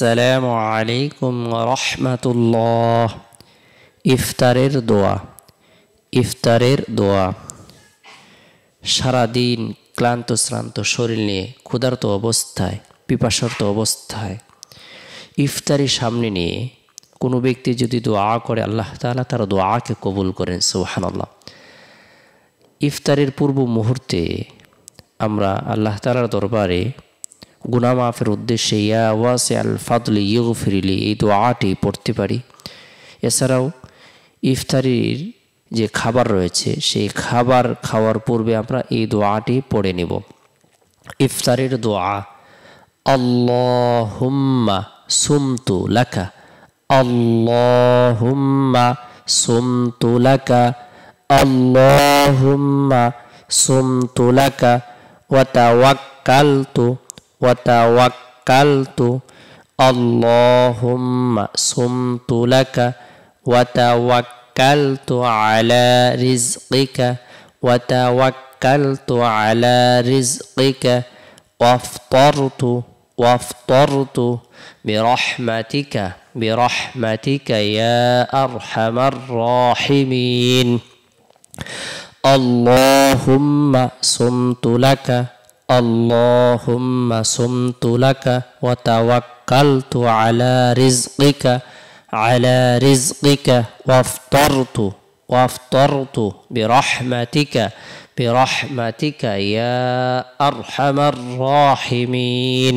আসসালামু আলাইকুম রহমাতুল্লাহ। ইফতারের দোয়া। ইফতারের দোয়া। সারাদিন ক্লান্ত শ্রান্ত শরীর নিয়ে ক্ষুধার্ত অবস্থায়, পিপাসার্ত অবস্থায় ইফতারি সামনে নিয়ে কোনো ব্যক্তি যদি দোয়া করে, আল্লাহ তাআলা তার দোয়াকে কবুল করেন। সুবহানাল্লাহ। ইফতারের পূর্ব মুহূর্তে আমরা আল্লাহ তাআলার দরবারে গুনাহ মাফের উদ্দেশ্যে ইয়া ওয়াসিআল ফাদলি ইগফিরলি এই দোয়াটি পড়তে পারি। এছাড়াও ইফতারির যে খাবার রয়েছে সেই খাবার খাওয়ার পূর্বে আমরা এই দোয়াটি পড়ে নেব। ইফতারের দোয়া। আল্লাহুম্মা সুমতু লাকা, আল্লাহুম্মা সুমতু লাকা, আল্লাহুম্মা সুমতু লাকা ওয়া তাওয়াক্কালতু ওয়া তাওয়াক্কালতু, আল্লাহুম্মা সুমতু লাকা ওয়া তাওয়াক্কালতু আলা রিজকিকা ওয়া তাওয়াক্কালতু আলা রিজকিকা ওয়াফতারতু বিরহমাতিকা ইয়া আরহামার রাহিমিন। আল্লাহুম্মা সুমতু লাকা, আল্লাহুম্মা সুমতু লাকা ওয়া তাওয়াক্কালতু আলা রিজকিকা ওয়াফতারতু বিরহমাতিকা ইয়া আরহামার রাহিমিন।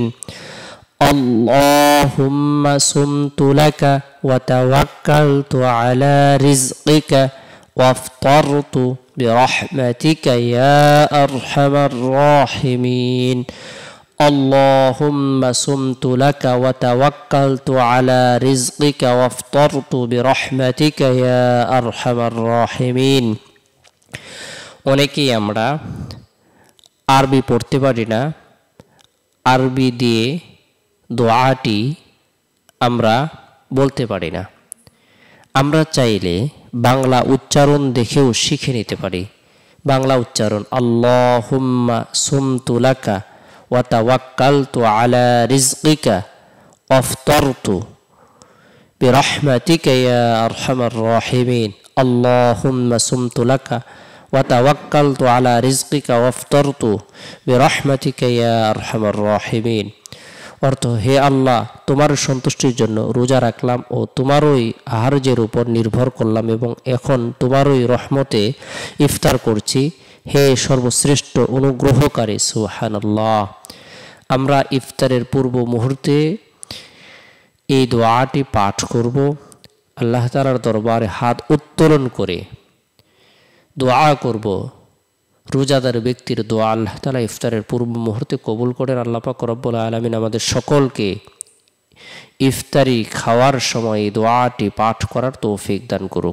আল্লাহুম্মা সুমতু লাকা ওয়া তাওয়াক্কালতু আলা রিজকিকা ওয়াফতারতু বিরহমাতিকা ইয়া আরহামার রাহিমিন। আল্লাহুম্মা সুমতু লাকা ওয়া তাওয়াক্কালতু আলা রিজকিকা ওয়াফতারতু বিরহমাতিকা ইয়া আরহামার রাহিমিন। অনেকেই আমরা আরবি পড়তে পারি না। আরবি দিয়ে দোয়াটি আমরা বলতে পারি না। আমরা চাইলে বাংলা উচ্চারণ দেখেও শিখে নিতে পারি। বাংলা উচ্চারণ আল্লাহুম্মা সুমতু লাকা ওয়া তাওয়াক্কালতু আলা রিজকিকা ওয়াফতারতু বিরহমাতিকা ইয়া আরহামার রাহিমিন। আল্লাহুম্মা সুমতু লাকা ওয়া তাওয়াক্কালতু আলা রিজকিকা ওয়াফতারতু বিরহমাতিকা ইয়া আরহামার রাহিমিন। অর্থ, হে আল্লাহ, তোমার সন্তুষ্টির জন্য রোজা রাখলাম ও তোমারই আহার্যের উপর নির্ভর করলাম এবং এখন তোমারই রহমতে ইফতার করছি, হে সর্বশ্রেষ্ঠ অনুগ্রহকারী। সুবহানাল্লাহ। আমরা ইফতারের পূর্ব মুহূর্তে এই দোয়াটি পাঠ করব। আল্লাহ তাআলার দরবারে হাত উত্তোলন করে দোয়া করব। রোজাদার ব্যক্তির দোয়া আল্লাহ তাআলা ইফতারের পূর্ব মুহূর্তে কবুল করেন। আল্লাহ পাক রব্বুল আলামিন আমাদের সকলকে ইফতারি খাওয়ার সময় এই দোয়াটি পাঠ করার তৌফিক দান করুক।